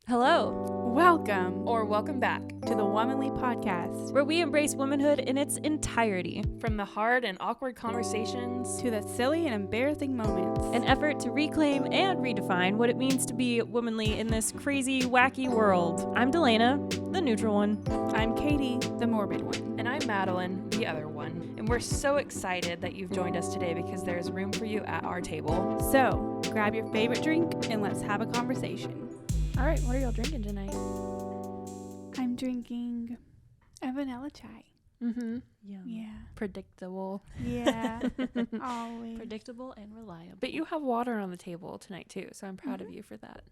Hello, Welcome or welcome back, to the Womanly Podcast, where we embrace womanhood in its entirety. From the hard and awkward conversations to the silly and embarrassing moments. an effort to reclaim and redefine what it means to be womanly in this crazy, wacky world. I'm Delana, the neutral one. I'm Katie, the morbid one. And I'm Madeline, the other one. And we're so excited that you've joined us today because there's room for you at our table. So, grab your favorite drink and let's have a conversation. All right, what are y'all drinking tonight? I'm drinking a vanilla chai. Mm-hmm. Yum. Yeah. Predictable. Yeah. Always. Predictable and reliable. But you have water on the table tonight too, so I'm proud of you for that.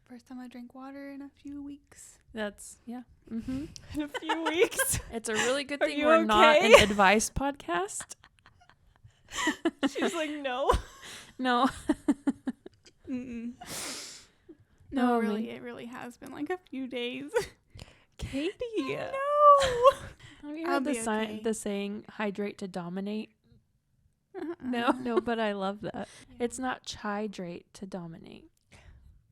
First time I drank water in a few weeks. That's, yeah. Mm-hmm. In a few weeks. It's a really good Are thing you we're not okay? an advice podcast. She's like, no. No. Mm-mm. No, Oh, really, man. it really has been like a few days. Katie. No. Have you I'll heard be okay. the saying, hydrate to dominate? Uh-uh. No, but I love that. It's not chidrate to dominate.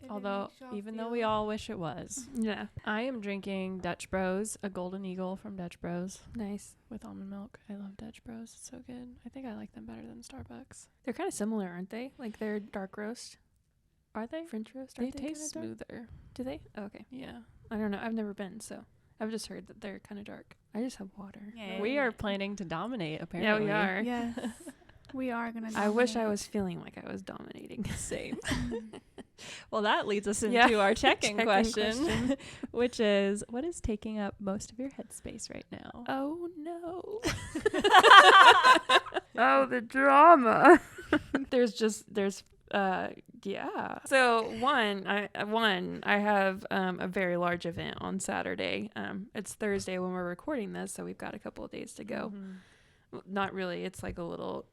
It Although, makes y'all Even though feel- we all wish it was. Yeah. I am drinking Dutch Bros, a Golden Eagle from Dutch Bros Nice. with almond milk. I love Dutch Bros. It's so good. I think I like them better than Starbucks. They're kind of similar, aren't they? Like they're dark roast. Are they? French roast. They Aren't taste kinda dark? smoother. Do they? Oh, okay. Yeah. I don't know. I've never been, so I've just heard that they're kind of dark. I just have water. Yeah. We are planning to dominate, Yeah, apparently. we are. Yes. We are going to I wish I was feeling like I was dominating. Same. Well, that leads us into Yeah. our check-in Check-in question, which is, what is taking up most of your headspace right now? Oh no. Oh, the drama. Yeah. So I have a very large event on Saturday. It's Thursday when we're recording this, so we've got a couple of days to go. Mhm. Well, not really. It's like a little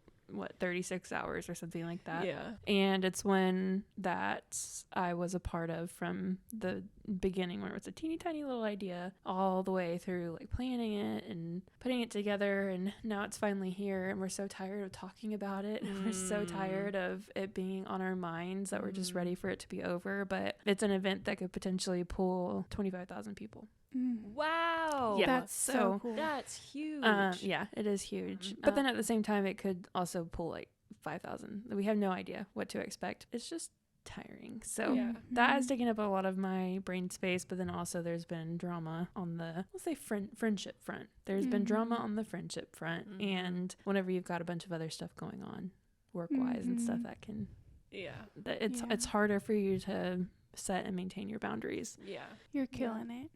36 hours or something like that. Yeah. And it's one that I was a part of from the beginning, where it was a teeny tiny little idea all the way through like planning it and putting it together. And now it's finally here, and we're so tired of talking about it. And we're so tired of it being on our minds that we're just ready for it to be over. But it's an event that could potentially pull 25,000 people. Wow. Yeah. That's so cool. That's huge. Yeah, it is huge. But then at the same time, it could also pull like 5,000. We have no idea what to expect. It's just tiring. So Yeah. that has taken up a lot of my brain space. But then also there's been drama on the, let's say, friendship front. There's been drama on the friendship front. And whenever you've got a bunch of other stuff going on, work-wise and stuff, that can, Yeah. it's harder for you to set and maintain your boundaries. Yeah. You're killing it.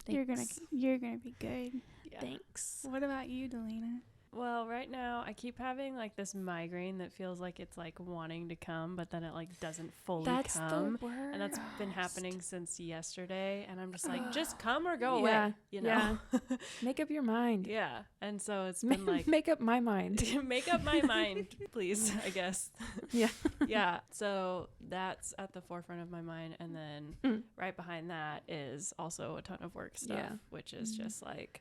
Thanks. You're gonna be good. Yeah. Thanks. What about you, Delina? Well, right now I keep having like this migraine that feels like it's like wanting to come, but then it like doesn't fully That's come. the worst. And that's been happening since yesterday. And I'm just like, just come or go away. Yeah, You know? Make up your mind. Yeah. And so it's been like, Make up my mind. make up my mind, please, I guess. Yeah. Yeah. So that's at the forefront of my mind. And then right behind that is also a ton of work stuff, Yeah. which is just like,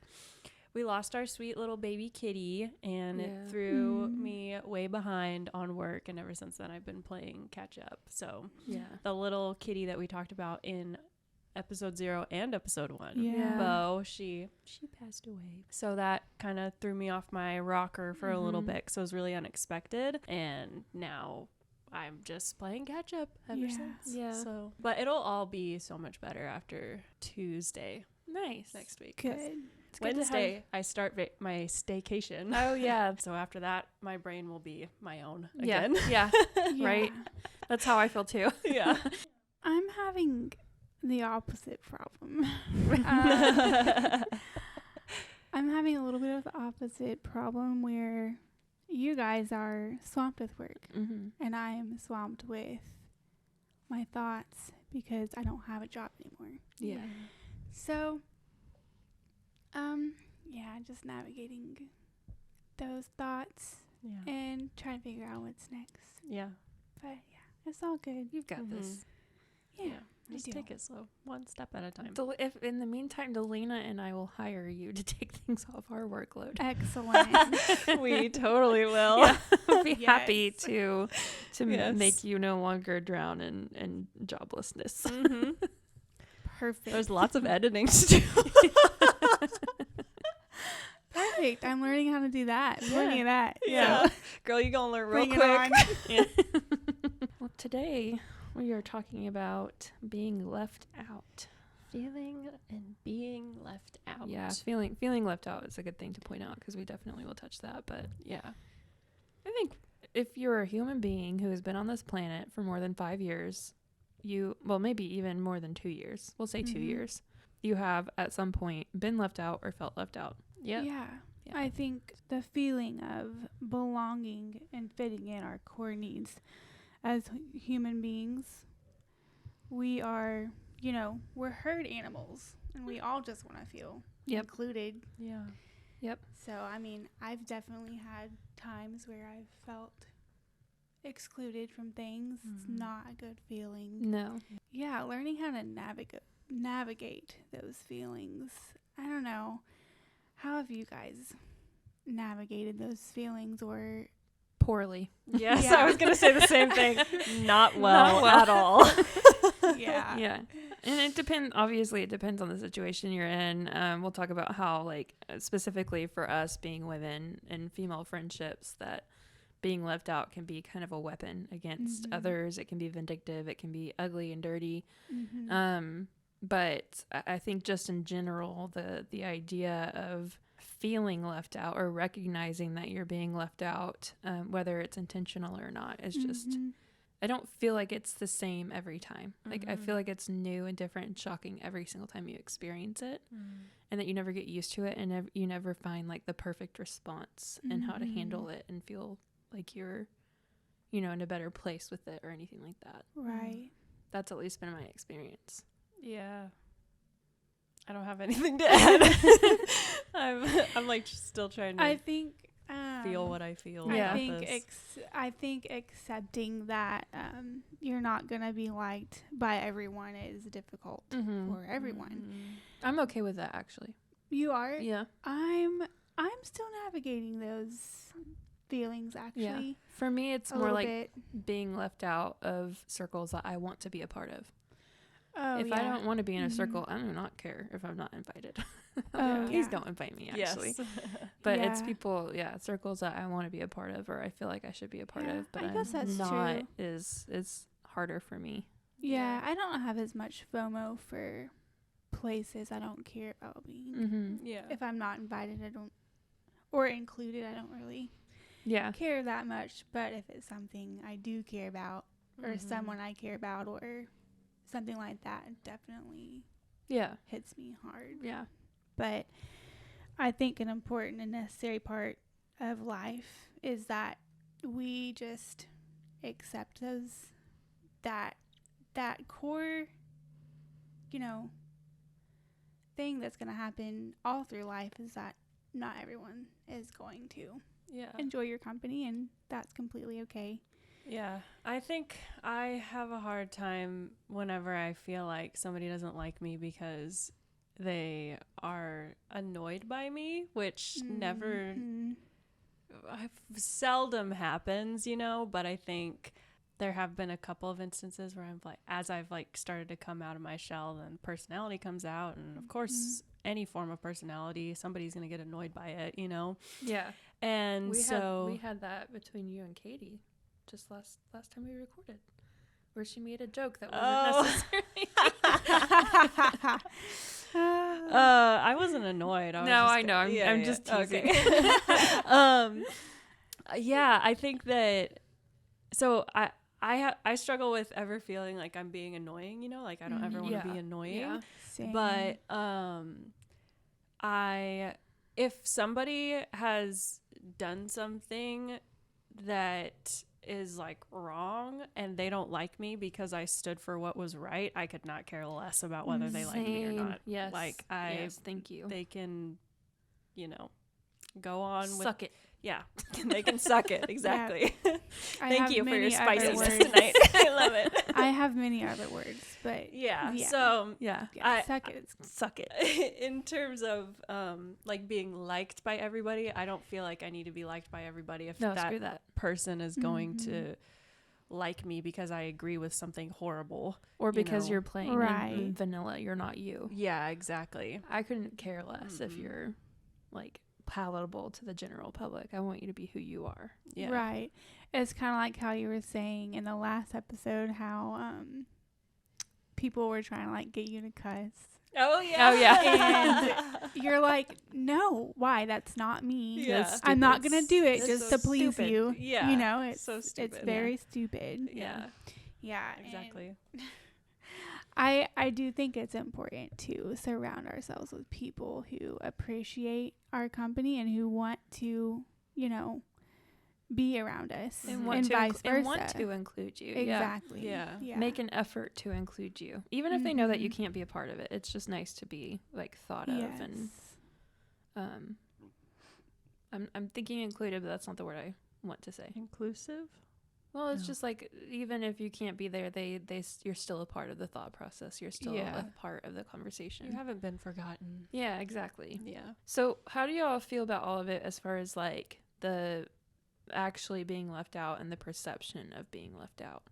we lost our sweet little baby kitty, and Yeah. it threw me way behind on work. And ever since then, I've been playing catch up. So Yeah. the little kitty that we talked about in episode 0 and episode 1, Yeah. Bo, she passed away. So that kind of threw me off my rocker for a little bit. So it was really unexpected. And now I'm just playing catch up ever Yeah. since. Yeah. So, but it'll all be so much better after Tuesday Nice. next week. 'cause Good. It's good to Wednesday, I start my staycation. Oh yeah. So after that, my brain will be my own Yeah. again. Yeah. Yeah. Right. That's how I feel too. Yeah. I'm having the opposite problem. I'm having a little bit of the opposite problem where you guys are swamped with work and I am swamped with my thoughts because I don't have a job anymore. Yeah. So, yeah, just navigating those thoughts Yeah. and trying to figure out what's next. Yeah. But yeah, it's all good. You've got this. Yeah. I Just do. take it slow, one step at a time. If in the meantime, Delina and I will hire you to take things off our workload. Excellent. We totally will. Yeah. I'll be Yes. happy to Yes. make you no longer drown in joblessness. perfect. There's lots of editing to do. Perfect. I'm learning how to do that. Plenty of that. Yeah. So Girl, you gonna learn real bring it quick. on. Well, today we are talking about being left out. Feeling and being left out. Yeah, feeling left out is a good thing to point out because we definitely will touch that. But Yeah. I think if you're a human being who has been on this planet for more than 5 years, maybe even more than 2 years, we'll say 2 years, you have at some point been left out or felt left out. Yep. Yeah. I think the feeling of belonging and fitting in are core needs. As human beings, we are, we're herd animals, and we all just want to feel included. Yeah. Yep. So, I mean, I've definitely had times where I've felt excluded from things. It's not a good feeling. No. Yeah, learning how to navigate those feelings. I don't know. How have you guys navigated those feelings or Poorly. Yes, Yeah. I was gonna say the same thing. Not well at all. yeah. Yeah. And it depends, obviously, it depends on the situation you're in. We'll talk about how, like, specifically for us being women and female friendships, that being left out can be kind of a weapon against others. It can be vindictive. It can be ugly and dirty. But I think just in general, the idea of feeling left out or recognizing that you're being left out, whether it's intentional or not, is just, I don't feel like it's the same every time. Like, I feel like it's new and different and shocking every single time you experience it, and that you never get used to it, and you never find like the perfect response and how to handle it and feel like you're, in a better place with it or anything like that. Right. That's at least been my experience. Yeah. I don't have anything to add. I'm like still trying to I think feel what I feel. Yeah. I think accepting that you're not gonna be liked by everyone is difficult for everyone. I'm okay with that, actually. You are? Yeah. I'm still navigating those feelings, actually. Yeah. For me, it's A more little like bit. being left out of circles that I want to be a part of. Oh, If yeah. I don't want to be in a circle, I do not care if I'm not invited. Oh, Please yeah. don't invite me, actually. Yes. But it's Yeah. people, circles that I want to be a part of, or I feel like I should be a part Yeah, of, but I guess I'm that's not, true. is harder for me. Yeah, I don't have as much FOMO for places I don't care about being. Mm-hmm. Yeah. If I'm not invited, I don't, or included, I don't really Yeah. care that much. But if it's something I do care about, or someone I care about, or something like that, it definitely Yeah. hits me hard. Yeah. But I think an important and necessary part of life is that we just accept that core, thing that's going to happen all through life is that not everyone is going to enjoy your company, and that's completely okay. Yeah. I think I have a hard time whenever I feel like somebody doesn't like me because they are annoyed by me, which never seldom happens, but I think there have been a couple of instances where I've started to come out of my shell, then personality comes out, and of course any form of personality, somebody's going to get annoyed by it, Yeah. And we had that between you and Katie just last time we recorded, where she made a joke that wasn't necessary. I wasn't annoyed. I know. I'm just teasing. Okay. Yeah, I think that. So I struggle with ever feeling like I'm being annoying. Like I don't ever want to be annoying. Yeah. Same. But if somebody has done something that is like wrong and they don't like me because I stood for what was right, I could not care less about whether they like me or not. Yes. Like thank you. they can, go on with Suck it. Yeah, they can suck it. Exactly. I Thank have you for your many other spiciness words. tonight. I love it. I have many other words, but Yeah. Yeah. So Yeah. suck it. Suck it. in terms of like being liked by everybody, I don't feel like I need to be liked by everybody if No, that screw that. person is going to like me because I agree with something horrible. Or because you know? you're playing in vanilla, you're not you. Yeah, exactly. I couldn't care less if you're like palatable to the general public. I want you to be who you are. Yeah. Right. It's kind of like how you were saying in the last episode how people were trying to like get you to cuss. Oh yeah. And you're like, no, why? That's not me. Yeah. I'm not gonna do it It's just so to please stupid. you. Yeah. You know, it's so stupid. It's very stupid. Yeah. Yeah. Exactly. I do think it's important to surround ourselves with people who appreciate our company and who want to, you know, be around us And and vice versa. And want to include you. Exactly. Yeah. Make an effort to include you. Even if they know that you can't be a part of it. It's just nice to be like thought of and I'm thinking included, but that's not the word I want to say. Inclusive? Well, it's just like even if you can't be there, you're still a part of the thought process. You're still a part of the conversation. You haven't been forgotten. Yeah, exactly. Yeah. So how do y'all feel about all of it as far as like the actually being left out and the perception of being left out?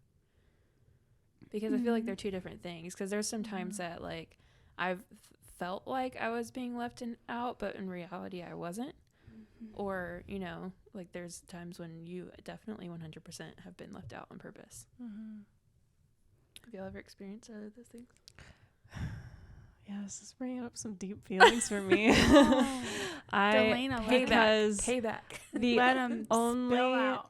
Because I feel like they're two different things. Because there's some times that like I've felt like I was being left out, but in reality I wasn't. Or, you know, like there's times when you definitely 100% have been left out on purpose. Have y'all ever experienced either of those things? Yeah, this is bringing up some deep feelings for me. Payback. The Let 'em only spill out.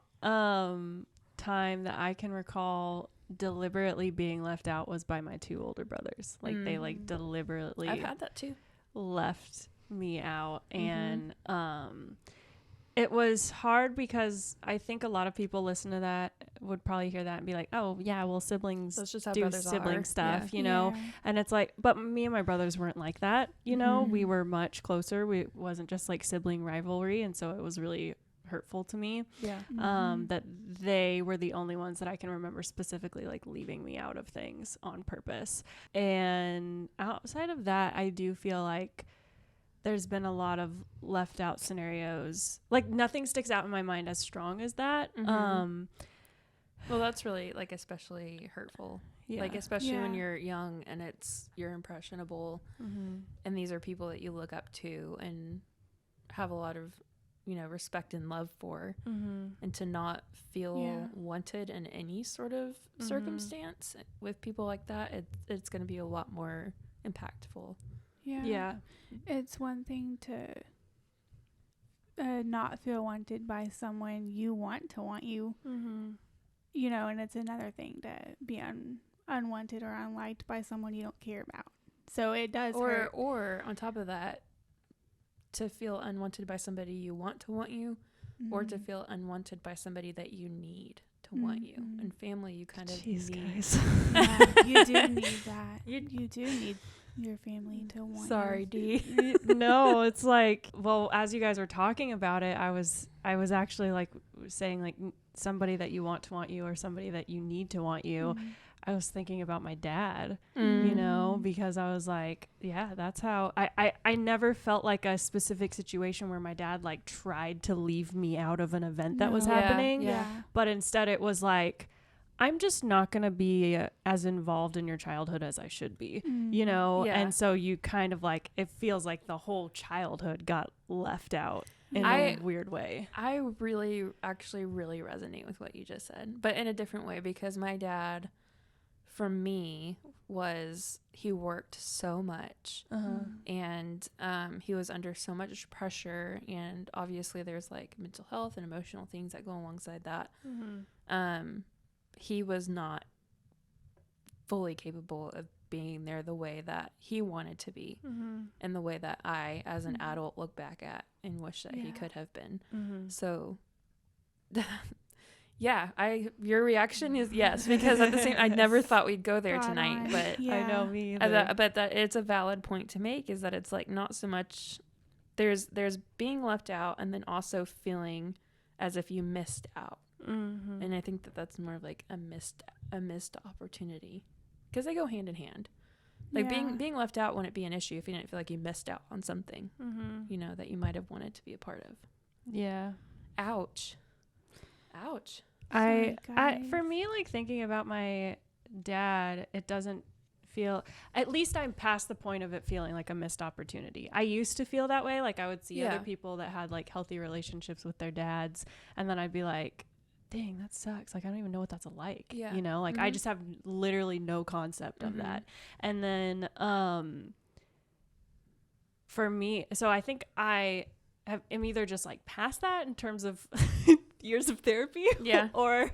time that I can recall deliberately being left out was by my two older brothers. Like they like deliberately I've had that too. left me out, and it was hard because I think a lot of people listen to that would probably hear that and be like, oh yeah, well siblings That's just how do brothers sibling are. stuff, Yeah. you know. And it's like, but me and my brothers weren't like that, you know. We were much closer. We wasn't just like sibling rivalry, and so it was really hurtful to me that they were the only ones that I can remember specifically like leaving me out of things on purpose. And outside of that, I do feel like there's been a lot of left out scenarios. Like nothing sticks out in my mind as strong as that. Well, that's really like especially hurtful. Yeah. Like especially when you're young and you're impressionable, and these are people that you look up to and have a lot of, you know, respect and love for, and to not feel wanted in any sort of circumstance with people like that, it's going to be a lot more impactful. Yeah. It's one thing to not feel wanted by someone you want to want you, you know, and it's another thing to be unwanted or unliked by someone you don't care about. So it does hurt. Or on top of that, to feel unwanted by somebody you want to want you, or to feel unwanted by somebody that you need to want you. And family, you kind of need. Guys. You do need that. You do need your family to want Sorry, you. D. No, it's like, well, as you guys were talking about it, I was actually like saying like somebody that you want to want you or somebody that you need to want you. I was thinking about my dad, you know, because I was like, yeah, that's how I never felt like a specific situation where my dad like tried to leave me out of an event that was happening. Yeah. But instead it was like, I'm just not going to be as involved in your childhood as I should be, you know? Yeah. And so you kind of like, it feels like the whole childhood got left out in a weird way. I really resonate with what you just said, but in a different way, because my dad, for me, he worked so much and he was under so much pressure, and obviously there's like mental health and emotional things that go alongside that. He was not fully capable of being there the way that he wanted to be, and the way that I as an adult look back at and wish that he could have been. So your reaction is yes, because at the same, I never thought we'd go there tonight, but I know me either. but that it's a valid point to make, is that it's like not so much there's being left out, and then also feeling as if you missed out. And I think that that's more of like a missed opportunity, because they go hand in hand. Like being left out wouldn't be an issue if you didn't feel like you missed out on something, you know, that you might have wanted to be a part of. Yeah. Ouch. Sorry, For me, like thinking about my dad, it doesn't feel, at least I'm past the point of it feeling like a missed opportunity. I used to feel that way. Like I would see other people that had like healthy relationships with their dads, and then I'd be like, dang, that sucks. Like I don't even know what that's like. Yeah. You know, like I just have literally no concept of that. And then for me, so I think am either just like past that in terms of years of therapy, or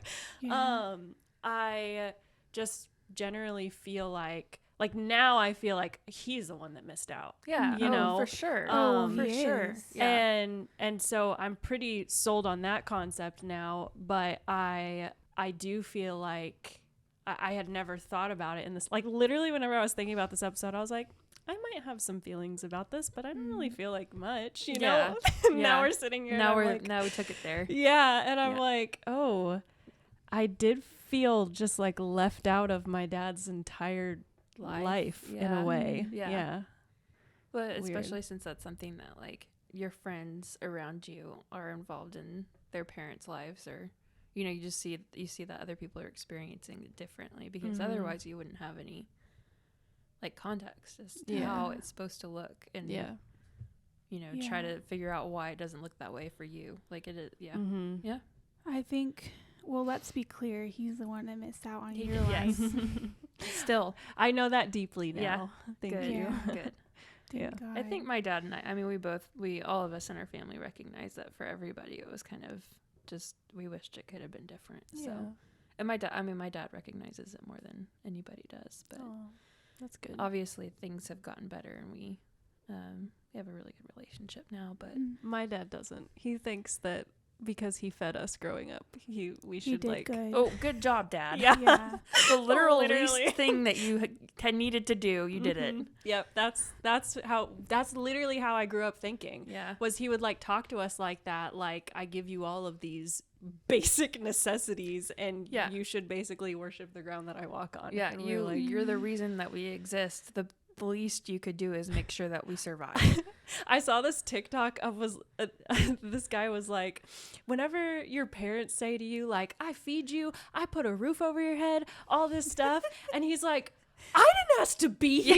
I just generally feel like now I feel like he's the one that missed out. Yeah, you know, for sure. For sure. Yeah. And so I'm pretty sold on that concept now, but I do feel like I had never thought about it in this, like literally whenever I was thinking about this episode, I was like, I might have some feelings about this, but I don't really feel like much, you know? Now we're sitting here. Now we took it there. Yeah. And I'm like, oh, I did feel just like left out of my dad's entire life in a way. Yeah. But especially since that's something that like your friends around you are involved in their parents' lives, or, you know, you see that other people are experiencing it differently, because otherwise you wouldn't have any like context as to how it's supposed to look, and you know, try to figure out why it doesn't look that way for you. Like it is. Yeah. I think, well, let's be clear, he's the one that missed out on your life. Still, I know that deeply now. Yeah. Thank Good. you. Good. Thank God. I think my dad and I mean, all of us in our family recognize that for everybody, it was kind of just, we wished it could have been different. So, and my dad recognizes it more than anybody does, but that's good. Obviously things have gotten better, and we have a really good relationship now, but my dad doesn't. He thinks that because he fed us growing up, we should like good. Oh, good job, Dad. Yeah. The literally least thing that you had needed to do, you did it. Yep, that's literally how I grew up thinking. Yeah. Was he would like talk to us like that, like, I give you all of these basic necessities, and you should basically worship the ground that I walk on. Yeah, and you're the reason that we exist. The least you could do is make sure that we survive. I saw this TikTok of this guy was like, whenever your parents say to you, like, I feed you, I put a roof over your head, all this stuff, and he's like, I didn't ask to be here.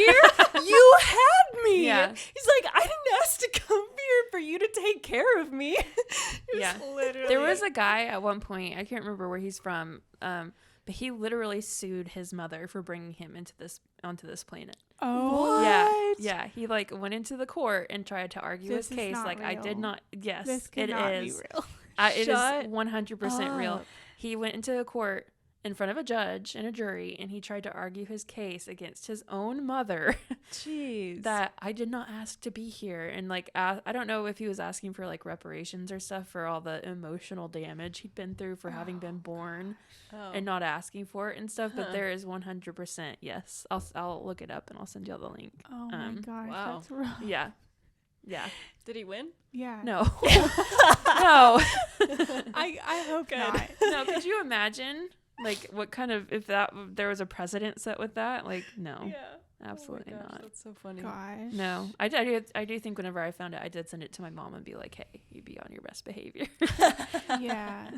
You had me. Yeah. He's like, I didn't ask to come here for you to take care of me. Literally. There was a guy at one point, I can't remember where he's from, but he literally sued his mother for bringing him onto this planet. Oh, what? Yeah. He like went into the court and tried to argue his case. Like, real. I did not. Yes, this it is. Be real. It is 100% real. He went into a court in front of a judge and a jury, and he tried to argue his case against his own mother. Jeez. That I did not ask to be here. And like, I don't know if he was asking for like reparations or stuff for all the emotional damage he'd been through for having been born and not asking for it and stuff. But there is 100% yes. I'll look it up and I'll send you all the link. Oh my gosh, wow. that's real. Yeah. Yeah. Did he win? Yeah. No. No. I hope not. No, could you imagine? Like, what kind of, if there was a precedent set with that? Like, no. Yeah. Absolutely not. That's so funny. Gosh. No. I do think whenever I found it, I did send it to my mom and be like, hey, you be on your best behavior. Yeah.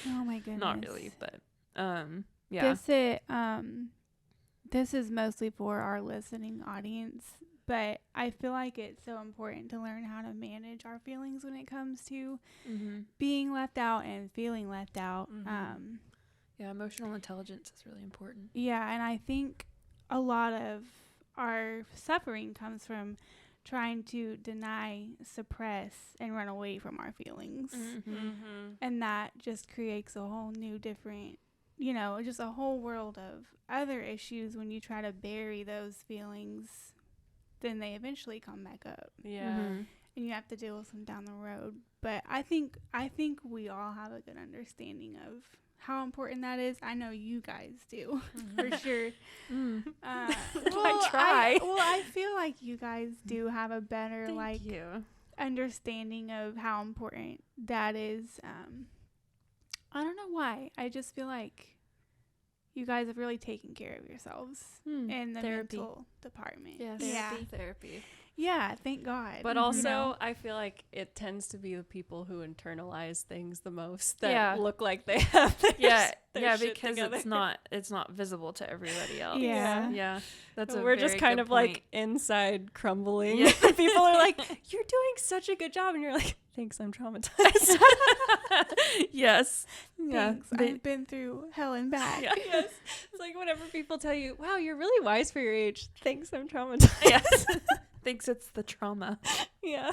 Oh my goodness. Not really, but, yeah. This is mostly for our listening audience, but I feel like it's so important to learn how to manage our feelings when it comes to being left out and feeling left out. Yeah, emotional intelligence is really important. Yeah, and I think a lot of our suffering comes from trying to deny, suppress, and run away from our feelings. And that just creates a whole new different, just a whole world of other issues when you try to bury those feelings. Then they eventually come back up. Yeah. And you have to deal with them down the road. But I think we all have a good understanding of how important that is. I know you guys do, for sure. I try. I feel like you guys do have a better Thank you. understanding of how important that is. I don't know why. I just feel like you guys have really taken care of yourselves in the Therapy. mental department. Yes. Therapy. Yeah, thank God. But also, I feel like it tends to be the people who internalize things the most that look like they have their shit because together. it's not visible to everybody else. Yeah. That's we're just kind of point. like inside crumbling. Yeah. People are like, "You're doing such a good job," and you're like, "Thanks, I'm traumatized." Yes. Thanks. I've been through hell and back. Yeah. Yes. It's like whenever people tell you, "Wow, you're really wise for your age." Thanks, I'm traumatized. Yes. Thinks it's the trauma. Yeah.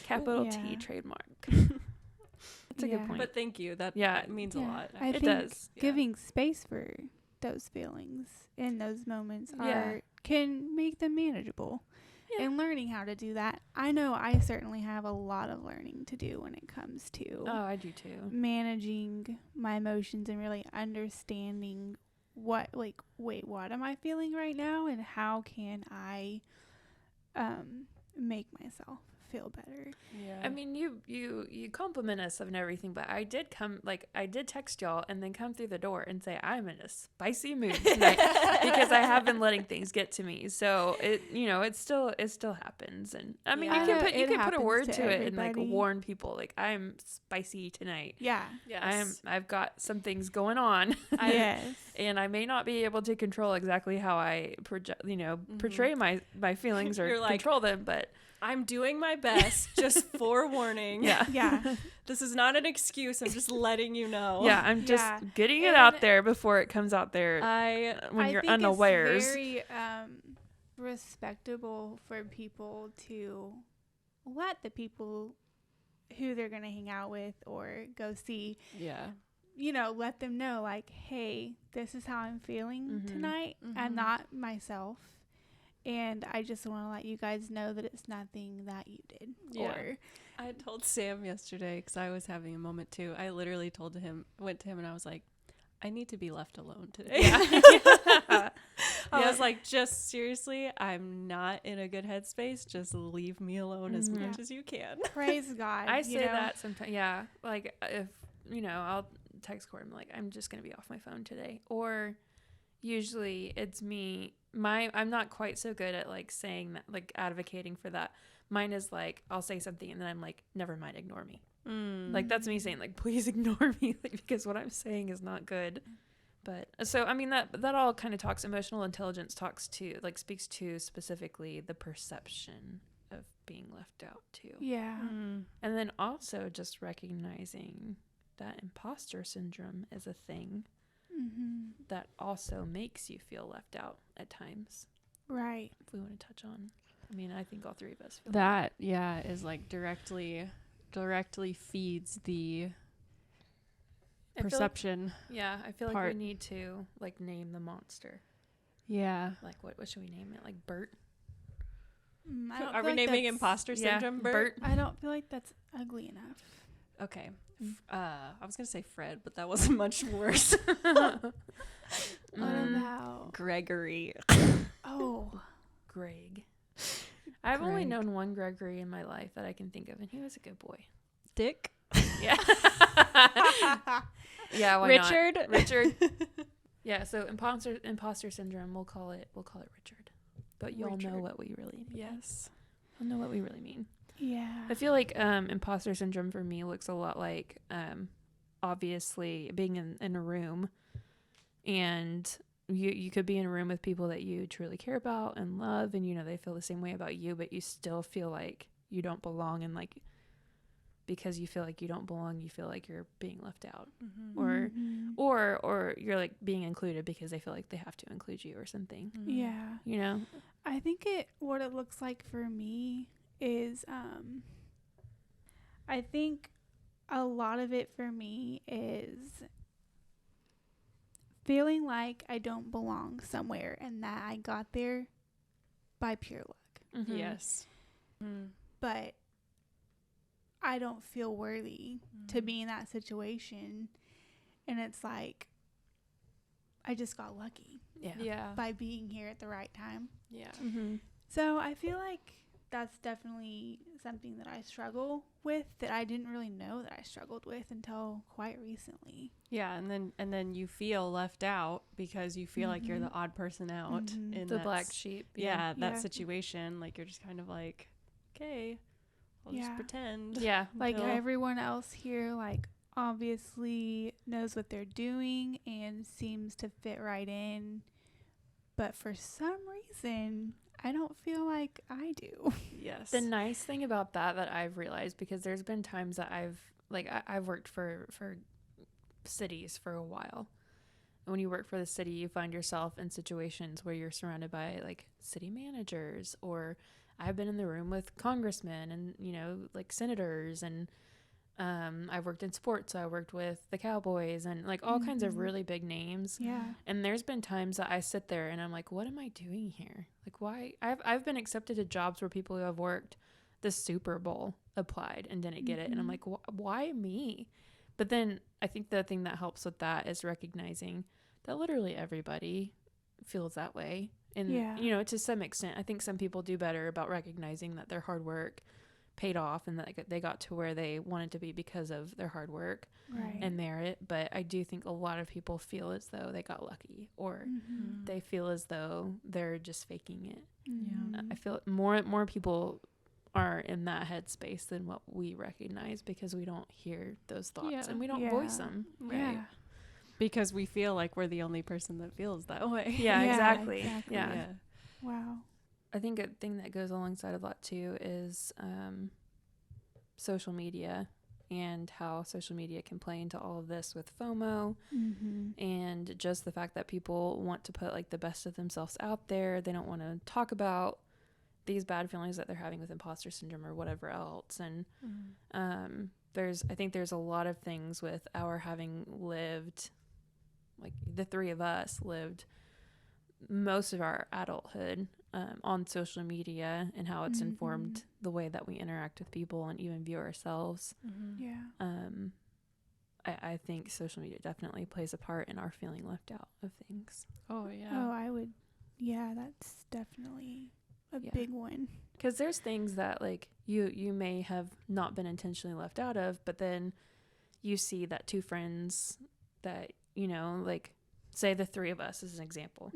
Capital T trademark. That's a good point. But thank you. That means a lot. I think does. giving space for those feelings in those moments can make them manageable. Yeah. And learning how to do that. I know I certainly have a lot of learning to do when it comes to I do too. Managing my emotions and really understanding what am I feeling right now and how can I make myself feel better. Yeah. I mean, you compliment us and everything, but I did text y'all and then come through the door and say I'm in a spicy mood tonight because I have been letting things get to me. So it still happens. And I mean, you can put a word to it and like warn people like I'm spicy tonight. Yeah. Yes. I've got some things going on. Yes. And I may not be able to control exactly how I portray my feelings or control them, but I'm doing my best, just forewarning. Yeah. This is not an excuse. I'm just letting you know. Yeah, I'm just getting it out there before it comes out there when you're unawares. It's very respectable for people to let the people who they're going to hang out with or go see, let them know, like, hey, this is how I'm feeling tonight. I'm not myself. And I just want to let you guys know that it's nothing that you did. Yeah. I told Sam yesterday because I was having a moment too. I literally went to him and I was like, I need to be left alone today. Yeah. I was like, just seriously, I'm not in a good headspace. Just leave me alone as much as you can. Praise God. I say that sometimes. Yeah. Like if, I'll text Court. I'm like, I'm just going to be off my phone today. Or usually it's me. I'm not quite so good at like saying that, like advocating for that. Mine is like, I'll say something and then I'm like, never mind, ignore me. Like that's me saying like, please ignore me, like, because what I'm saying is not good. But so, I mean, that all kind of emotional intelligence speaks to specifically the perception of being left out too. Yeah. And then also just recognizing that imposter syndrome is a thing. That also makes you feel left out at times. Right. If we want to touch on, I mean, I think all three of us feel that. Yeah, is like directly feeds the perception. I feel like we need to like name the monster. Yeah. Like what should we name it? Like Bert? Are we naming imposter syndrome Bert? I don't feel like that's ugly enough. Okay. I was going to say Fred, but that wasn't much worse. What about Gregory? Oh, Greg. I've only known one Gregory in my life that I can think of, and he was a good boy. Dick? Yeah. Yeah, why Richard? not? Richard. Yeah, so imposter syndrome, we'll call it Richard. But you'll know what we really mean. Yes. You'll know what we really mean. Yeah. I feel like imposter syndrome for me looks a lot like obviously being in a room, and you could be in a room with people that you truly care about and love, and they feel the same way about you, but you still feel like you don't belong, and like because you feel like you don't belong, you feel like you're being left out, or you're like being included because they feel like they have to include you or something. Yeah. I think what it looks like for me is I think a lot of it for me is feeling like I don't belong somewhere and that I got there by pure luck. Yes. But I don't feel worthy to be in that situation, and it's like I just got lucky by by being here at the right time. Yeah. So I feel like that's definitely something that I struggle with, that I didn't really know that I struggled with until quite recently. Yeah, and then you feel left out because you feel like you're the odd person out in the that black sheep. that situation. Like, you're just kind of like, okay, I'll just pretend. Yeah. Like everyone else here, like, obviously knows what they're doing and seems to fit right in, but for some reason I don't feel like I do. Yes. The nice thing about that I've realized, because there's been times that I've worked for cities for a while. And when you work for the city, you find yourself in situations where you're surrounded by like city managers, or I've been in the room with congressmen and, you know, like senators, and I've worked in sports. So I worked with the Cowboys and like all kinds of really big names. Yeah. And there's been times that I sit there and I'm like, what am I doing here? Like, why? I've been accepted to jobs where people who have worked the Super Bowl applied and didn't get it. And I'm like, why me? But then I think the thing that helps with that is recognizing that literally everybody feels that way. And, you know, to some extent, I think some people do better about recognizing that their hard work paid off and that they got to where they wanted to be because of their hard work and merit. But I do think a lot of people feel as though they got lucky, or they feel as though they're just faking it. Yeah. I feel more people are in that headspace than what we recognize, because we don't hear those thoughts and we don't voice them. Right. Yeah. Because we feel like we're the only person that feels that way. Yeah, exactly. Yeah. Wow. I think a thing that goes alongside of that too is social media, and how social media can play into all of this with FOMO, and just the fact that people want to put like the best of themselves out there. They don't want to talk about these bad feelings that they're having with imposter syndrome or whatever else. And I think there's a lot of things with our having lived, like the three of us lived most of our adulthood on social media, and how it's informed the way that we interact with people and even view ourselves. I think social media definitely plays a part in our feeling left out of things. Oh yeah. Oh, I would. Yeah, that's definitely a big one. Because there's things that like you may have not been intentionally left out of, but then you see that two friends that, you know, like say the three of us as an example.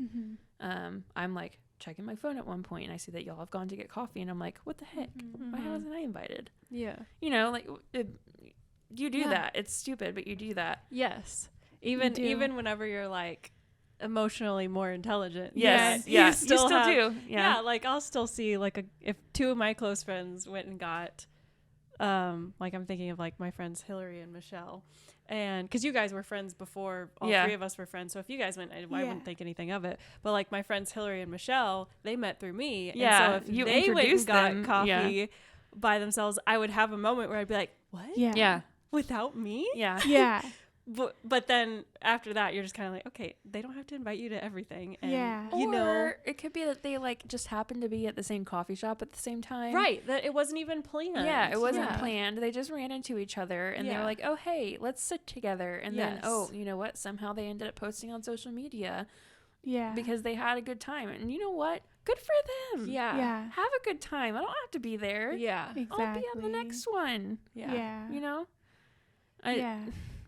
I'm like checking my phone at one point and I see that y'all have gone to get coffee, and I'm like, what the heck? Why wasn't I invited? Yeah. You know, like you do that. It's stupid, but you do that. Yes. Even whenever you're like emotionally more intelligent. Yes. Yeah. You still do. Yeah. Like I'll still see like if two of my close friends went and got like I'm thinking of like my friends Hillary and Michelle, and because you guys were friends before all three of us were friends, so if you guys went, I wouldn't think anything of it. But like my friends Hillary and Michelle, they met through me. Yeah. And so if you they went and got them, coffee by themselves, I would have a moment where I'd be like, what? Yeah. Without me? Yeah. Yeah. But then after that, you're just kind of like, okay, they don't have to invite you to everything. And, you know, or it could be that they like just happen to be at the same coffee shop at the same time. Right. That it wasn't even planned. Yeah, it wasn't planned. They just ran into each other and they were like, oh, hey, let's sit together. And then, oh, you know what? Somehow they ended up posting on social media. Yeah. Because they had a good time. And you know what? Good for them. Yeah. Have a good time. I don't have to be there. Yeah. Exactly. I'll be on the next one. Yeah. You know?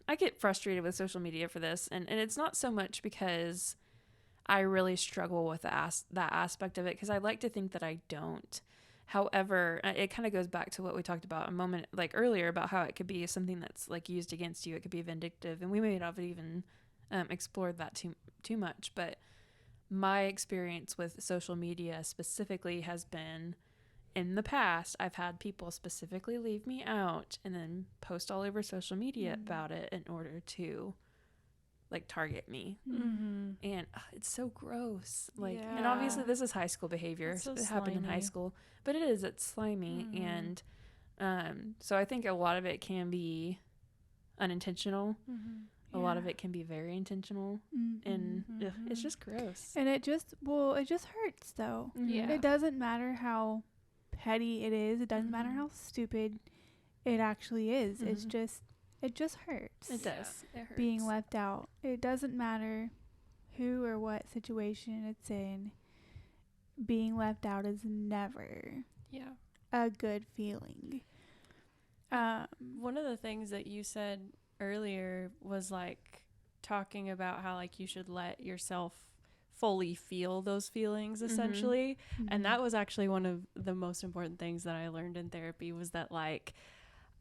I get frustrated with social media for this, and it's not so much because I really struggle with that aspect of it, because I like to think that I don't. However, it kind of goes back to what we talked about a moment like earlier about how it could be something that's like used against you. It could be vindictive, and we may not have even explored that too much. But my experience with social media specifically has been, in the past, I've had people specifically leave me out and then post all over social media about it in order to like target me. And it's so gross. Like, and obviously this is high school behavior. So it happened in high school, but it's slimy. And so I think a lot of it can be unintentional. A lot of it can be very intentional, and it's just gross. And it just hurts though. Yeah. It doesn't matter how petty it is. It doesn't matter how stupid it actually is. It just hurts. It does. It hurts. Being left out. It doesn't matter who or what situation it's in. Being left out is never a good feeling. One of the things that you said earlier was like talking about how like you should let yourself fully feel those feelings essentially. And that was actually one of the most important things that I learned in therapy, was that like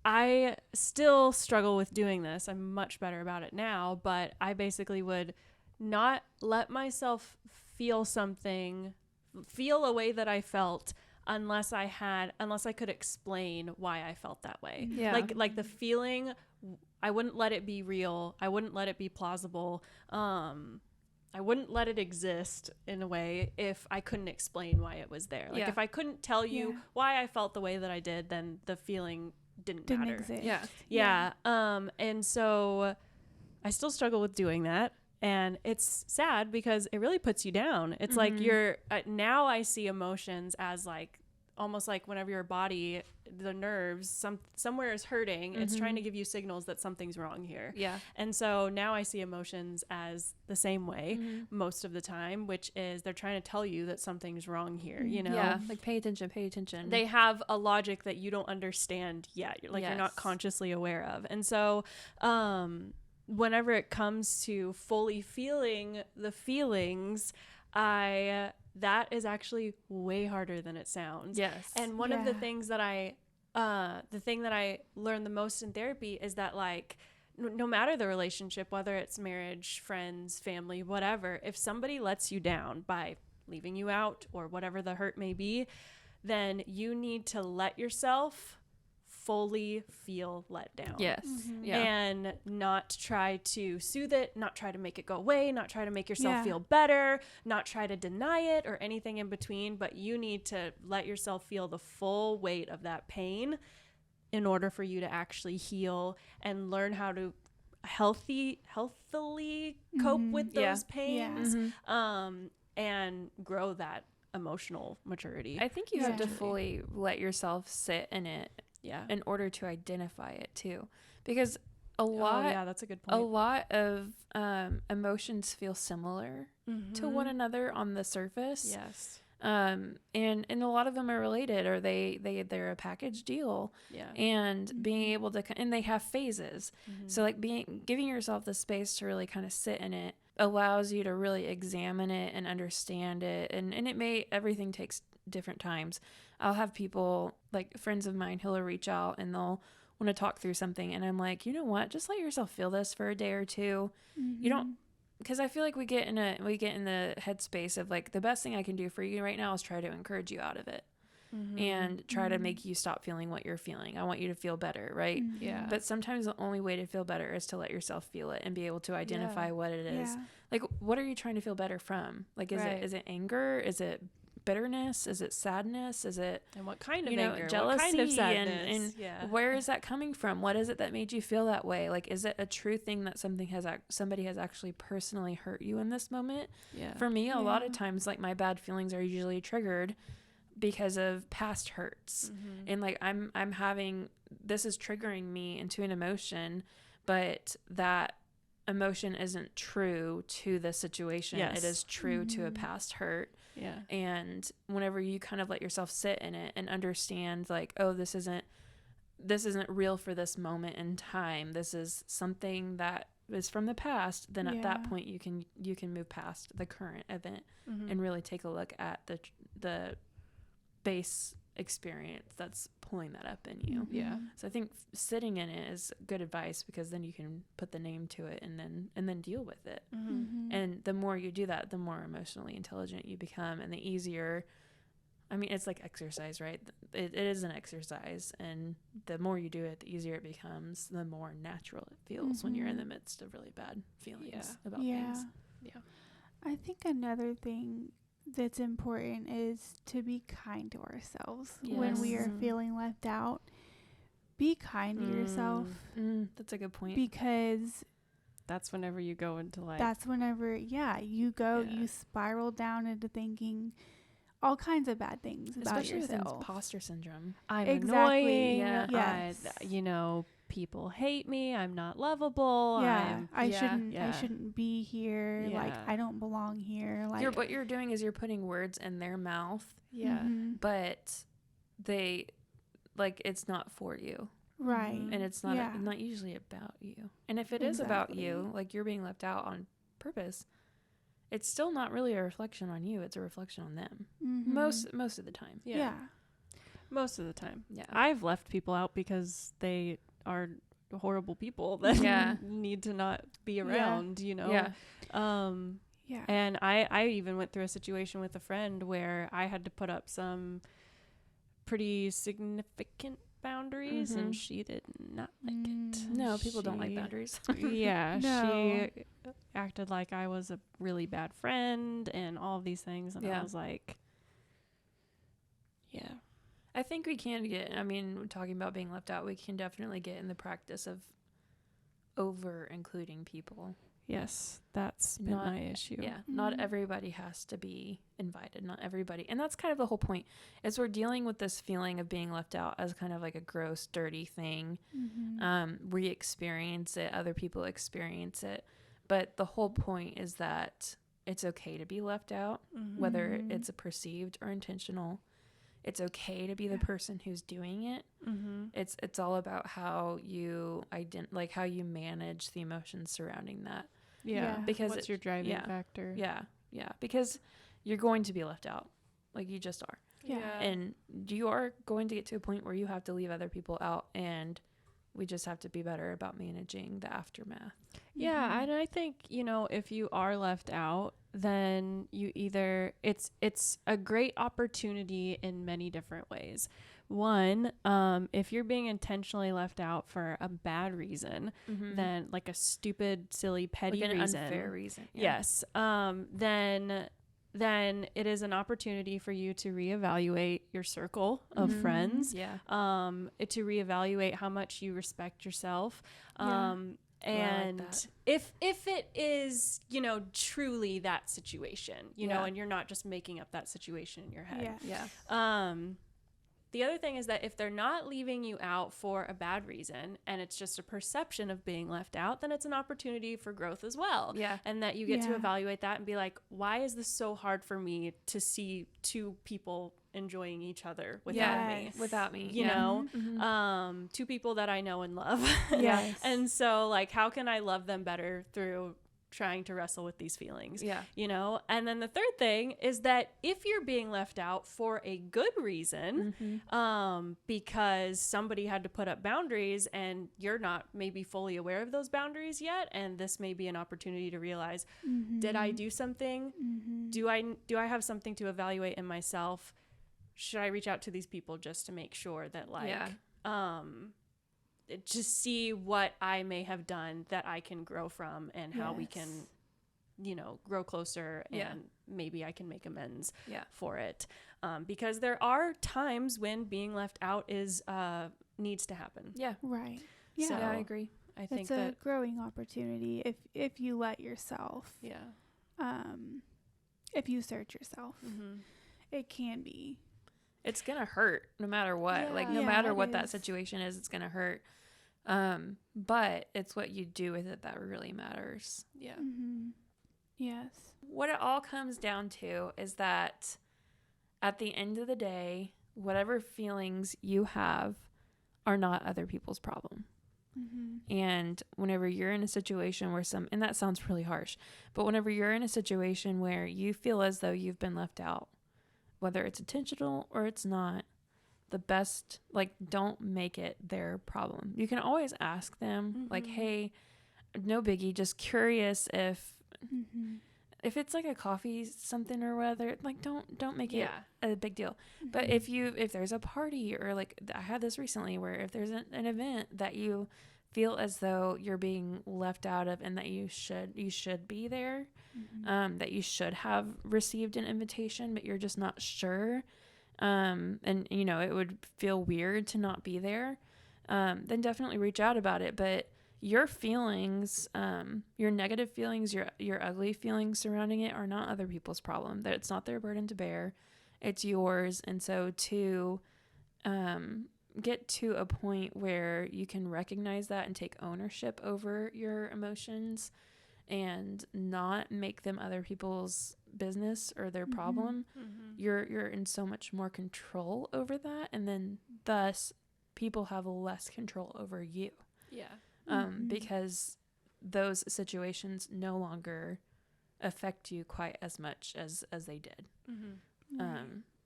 I still struggle with doing this. I'm much better about it now, but I basically would not let myself feel a way that I felt unless I could explain why I felt that way. Yeah. Like the feeling, I wouldn't let it be real. I wouldn't let it be plausible. I wouldn't let it exist in a way if I couldn't explain why it was there. Like if I couldn't tell you why I felt the way that I did, then the feeling didn't matter. Exist. Yeah. And so I still struggle with doing that. And it's sad because it really puts you down. It's like you're now I see emotions as like almost like whenever your body, the nerves, somewhere is hurting, it's trying to give you signals that something's wrong here. Yeah. And so now I see emotions as the same way most of the time, which is they're trying to tell you that something's wrong here, you know? Yeah, like pay attention. They have a logic that you don't understand yet. You're not consciously aware of. And so whenever it comes to fully feeling the feelings, that is actually way harder than it sounds. Yes. And one of the things that the thing that I learned the most in therapy is that like, no matter the relationship, whether it's marriage, friends, family, whatever, if somebody lets you down by leaving you out or whatever the hurt may be, then you need to let yourself fully feel let down. Yes. Yeah. And not try to soothe it, not try to make it go away, not try to make yourself feel better, not try to deny it or anything in between, but you need to let yourself feel the full weight of that pain in order for you to actually heal and learn how to healthily cope with those pains and grow that emotional maturity. I think you have to fully let yourself sit in it in order to identify it too, because that's a good point. A lot of emotions feel similar to one another on the surface. Yes. And a lot of them are related, or they're a package deal. Yeah. And being able to, and they have phases. So like giving yourself the space to really kind of sit in it allows you to really examine it and understand it. And everything takes different times. I'll have people, like friends of mine, who'll reach out and they'll want to talk through something. And I'm like, you know what? Just let yourself feel this for a day or two. You don't, because I feel like we get in the headspace of like, the best thing I can do for you right now is try to encourage you out of it and try to make you stop feeling what you're feeling. I want you to feel better, right? Yeah. But sometimes the only way to feel better is to let yourself feel it and be able to identify what it is. Like, what are you trying to feel better from? Like, is it anger? Is it bitterness? Is it sadness? Is it, and what kind of anger? jealousy? What kind of sadness? And where is that coming from? What is it that made you feel that way? Like, is it a true thing that somebody has actually personally hurt you in this moment? Yeah. For me, a lot of times, like, my bad feelings are usually triggered because of past hurts. And like, I'm having, this is triggering me into an emotion, but that emotion isn't true to the situation. It is true to a past hurt. Yeah. And whenever you kind of let yourself sit in it and understand like, oh, this isn't real for this moment in time. This is something that is from the past. Then at that point you can move past the current event and really take a look at the base experience that's pulling that up in you. Yeah. So I think sitting in it is good advice, because then you can put the name to it and then deal with it. And the more you do that, the more emotionally intelligent you become, and the easier. I mean, it's like exercise, right? It is an exercise, and the more you do it, the easier it becomes, the more natural it feels when you're in the midst of really bad feelings about things. Yeah. I think another thing that's important is to be kind to ourselves when we are feeling left out. Be kind to yourself. That's a good point. Because that's whenever you go into like, you spiral down into thinking all kinds of bad things about especially yourself. with imposter syndrome. I'm exactly. annoying. Yes. People hate me. I'm not lovable. I shouldn't be here. Like, I don't belong here. Like, what you're doing is you're putting words in their mouth. Yeah. But they, like, it's not for you. Right. And it's not not usually about you. And if it is about you, like you're being left out on purpose, it's still not really a reflection on you. It's a reflection on them. Most of the time. Yeah. Most of the time. Yeah. I've left people out because they are horrible people that need to not be around, you know? Yeah. Yeah. And I even went through a situation with a friend where I had to put up some pretty significant boundaries and she did not like it. No, people don't like boundaries. Yeah. No. She acted like I was a really bad friend and all of these things. And I was like, yeah. I think we can get, I mean, talking about being left out, we can definitely get in the practice of over including people. Yes, that's been my issue. Yeah, not everybody has to be invited. Not everybody. And that's kind of the whole point, is we're dealing with this feeling of being left out as kind of like a gross, dirty thing. We experience it. Other people experience it. But the whole point is that it's okay to be left out, whether it's perceived or intentional. It's okay to be the person who's doing it. It's all about how you how you manage the emotions surrounding that. Yeah. Because what's your driving factor? Yeah. Because you're going to be left out. Like you just are. Yeah. And you are going to get to a point where you have to leave other people out, and we just have to be better about managing the aftermath. Yeah, and I think, you know, if you are left out, then you either it's a great opportunity in many different ways. One, if you're being intentionally left out for a bad reason, then like a stupid, silly, petty like an reason, unfair reason. Yes. Then it is an opportunity for you to reevaluate your circle of friends. Yeah. To reevaluate how much you respect yourself. And like if it is, you know, truly that situation, you know, and you're not just making up that situation in your head. Yeah. The other thing is that if they're not leaving you out for a bad reason and it's just a perception of being left out, then it's an opportunity for growth as well. Yeah. And that you get to evaluate that and be like, why is this so hard for me to see two people enjoying each other without me? You know, two people that I know and love. Yes. And so like, how can I love them better through trying to wrestle with these feelings? Yeah. You know? And then the third thing is that if you're being left out for a good reason, because somebody had to put up boundaries and you're not maybe fully aware of those boundaries yet, and this may be an opportunity to realize, did I do something? Do I have something to evaluate in myself? Should I reach out to these people just to make sure that just see what I may have done that I can grow from, and how we can, you know, grow closer, and maybe I can make amends for it. Because there are times when being left out is needs to happen. Yeah. Right. Yeah. So I agree. I think it's a growing opportunity if you let yourself. If you search yourself, it can be. It's going to hurt no matter what. Yeah. Like no matter what that situation is, it's going to hurt. But it's what you do with it that really matters. Yeah. Yes. What it all comes down to is that at the end of the day, whatever feelings you have are not other people's problem. And whenever you're in a situation where and that sounds really harsh, but whenever you're in a situation where you feel as though you've been left out, whether it's intentional or it's not, the best, like, don't make it their problem. You can always ask them, like, hey, no biggie, just curious if it's like a coffee something or whether, like, don't make it a big deal. But if there's a party, or like I had this recently where if there's an event that you feel as though you're being left out of and that you should be there, that you should have received an invitation, but you're just not sure, and you know, it would feel weird to not be there, then definitely reach out about it. But your feelings, your negative feelings, your ugly feelings surrounding it are not other people's problem. That it's not their burden to bear, it's yours. And so to get to a point where you can recognize that and take ownership over your emotions and not make them other people's business or their problem, you're in so much more control over that, and then thus people have less control over you. Yeah. Because those situations no longer affect you quite as much as they did. Right.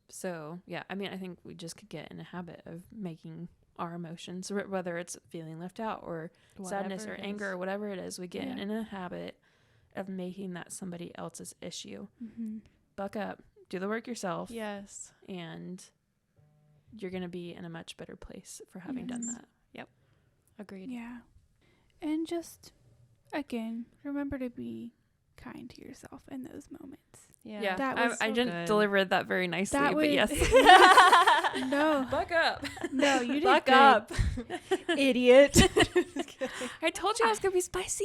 So yeah, I mean, I think we just could get in a habit of making our emotions, whether it's feeling left out or sadness or anger or whatever it is, we get in a habit of making that somebody else's issue. Buck up, do the work yourself. Yes. And you're going to be in a much better place for having done that. Yep. Agreed. Yeah. And just, again, remember to be kind to yourself in those moments. Yeah. That was I so didn't good. deliver that very nicely, That but was- yes. No. Buck up. No, you did Buck good. up, idiot. I told you I was going to be spicy.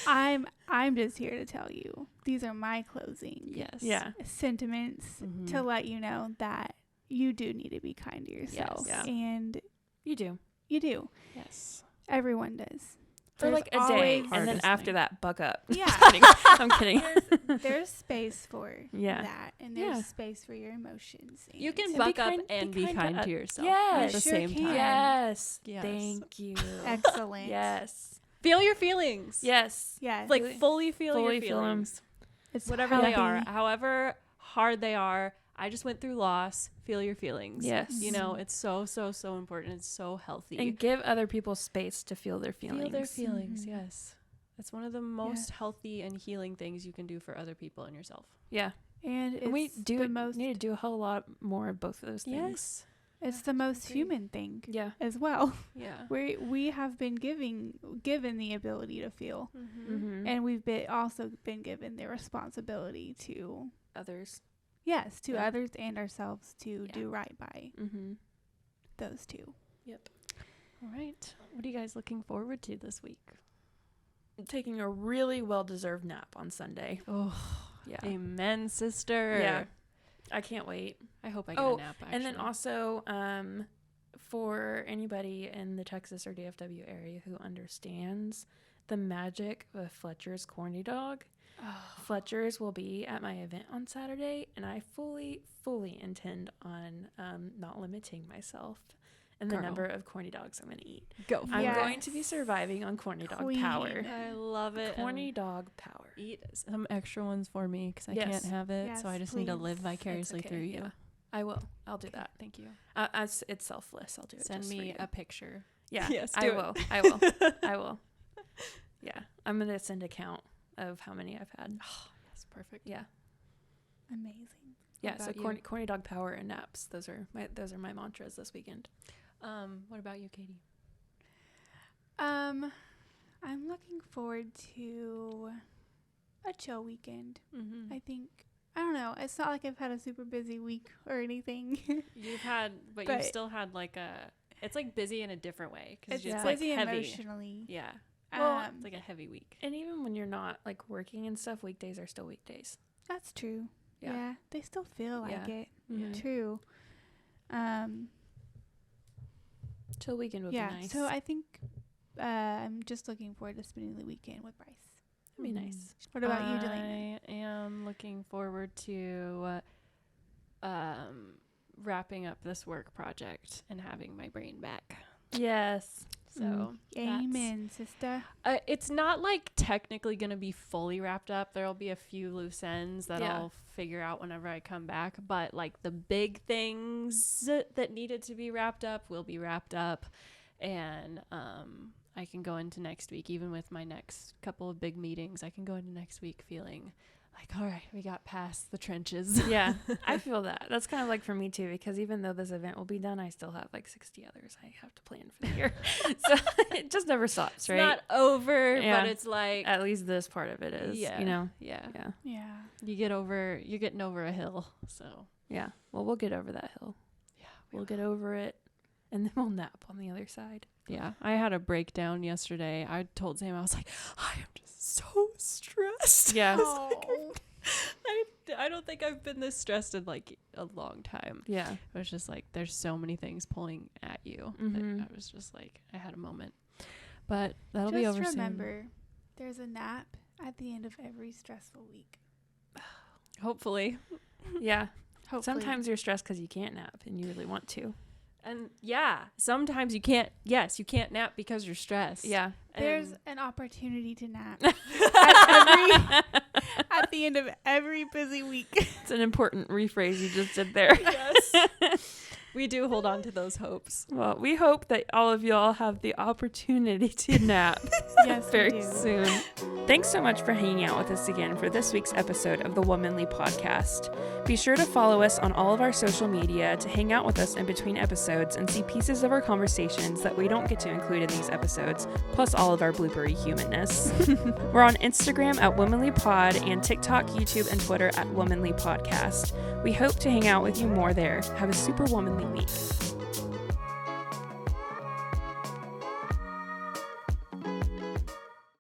I'm just here to tell you, these are my closing Yes. sentiments to let you know that you do need to be kind to yourself. Yes. And You do. you do. Yes. Everyone does. For There's like a day. always- And then Hardest after thing. that, buck up. Yeah. I'm kidding. There's space for Yeah. that. And there's Yeah. space for your emotions. You and- can be buck up kind- and be be kind kind to to yourself Yes. at the Sure same can. time. Yes. Yes. Thank you. Excellent. Yes. Feel your feelings. Yes. Yes. Like fully feel Fully your feel 'em. feelings. It's Whatever they are, healthy. however hard they are. I just went through loss. Feel your feelings. Yes. You know, it's so, so, so important. It's so healthy. And give other people space to feel their feelings. Feel their feelings. Mhm. Yes. That's one of the most healthy and healing things you can do for other people and yourself. Yeah. And it's And we the most need to do a whole lot more of both of those things. it's the most agree. human thing Yeah. as well. Yeah. We have been given the ability to feel, Mm-hmm. and we've also been given the responsibility to Others. to Yeah. others and ourselves to Yeah. do right by Mm-hmm. those two. Yep. All right. What are you guys looking forward to this week? Taking a really well-deserved nap on Sunday. Oh, Yeah. amen, sister. Yeah. I can't wait. I hope I get Oh, a nap, actually. And then also, for anybody in the Texas or DFW area who understands the magic of Fletcher's corny dog, Fletcher's will be at my event on Saturday, and I fully intend on not limiting myself and the Girl. number of corny dogs I'm going to eat. Go. I'm Yes. going to be surviving on corny dog Queen. power. I love it. Corny and dog power. eat some extra ones for me because I Yes. can't have it. So Yes, I just need to please. live vicariously It's okay, through you. yeah. I will. I'll do Okay, that. Thank you. It's selfless. I'll do it. Send just for me you. a picture. Yeah. Yes, I do it. will. I will. I will. Yeah. I'm going to send a count of how many I've had. That's perfect. Yeah. Amazing. Yeah. So about you? corny dog power and naps. Those are my mantras this weekend. What about you, Katie? I'm looking forward to a chill weekend. Mm-hmm. I think I don't know. It's not like I've had a super busy week or anything. You've had, but But- you've still had like it's like busy in a different way because It's it's busy like heavy. emotionally. Yeah. Well, It's like a heavy week. And even when you're not like working and stuff, weekdays are still weekdays. That's true. Yeah. Yeah, they still feel like Yeah. it. Mhm. True. Chill weekend would Yeah. be nice. So I think I'm just looking forward to spending the weekend with Bryce. That'd be nice. What about you, Delaney? I am looking forward to wrapping up this work project and having my brain back. Yes. So Amen, sister. it's not like technically going to be fully wrapped up. There'll be a few loose ends that Yeah. I'll figure out whenever I come back. But like the big things that needed to be wrapped up will be wrapped up. And I can go into next week, even with my next couple of big meetings, I can go into next week feeling like, all right, we got past the trenches. Yeah. I feel that. That's kind of like for me too, because even though this event will be done, I still have like 60 others I have to plan for the year. So it just never stops, It's right? not over, Yeah. but it's like, At least this part of it is, yeah, you know? yeah. Yeah. Yeah. You're getting over a hill. So Yeah. Well, we'll get over that hill. yeah, We'll get over it, and then we'll nap on the other side. Yeah, I had a breakdown yesterday. I told Sam, I was like, I am just so stressed. Yeah. I don't think I've been this stressed in like a long time. Yeah. It was just like, there's so many things pulling at you. Mhm. That I was just like, I had a moment. But that'll Just be over remember, there's a nap at the end of every stressful week. Hopefully. Yeah. Hopefully. Sometimes you're stressed because you can't nap and you really want to. And yeah, sometimes you can't nap because you're stressed. Yeah. There's an opportunity to nap at the end of every busy week. It's an important rephrase you just did there. Yes. We do hold on to those hopes. Well, we hope that all of y'all have the opportunity to nap Yes, very soon. Thanks so much for hanging out with us again for this week's episode of the Womanly Podcast. Be sure to follow us on all of our social media to hang out with us in between episodes and see pieces of our conversations that we don't get to include in these episodes, plus all of our bloopery humanness. We're on Instagram at Womanly Pod and TikTok, YouTube, and Twitter at Womanly Podcast. We hope to hang out with you more there. Have a super womanly week.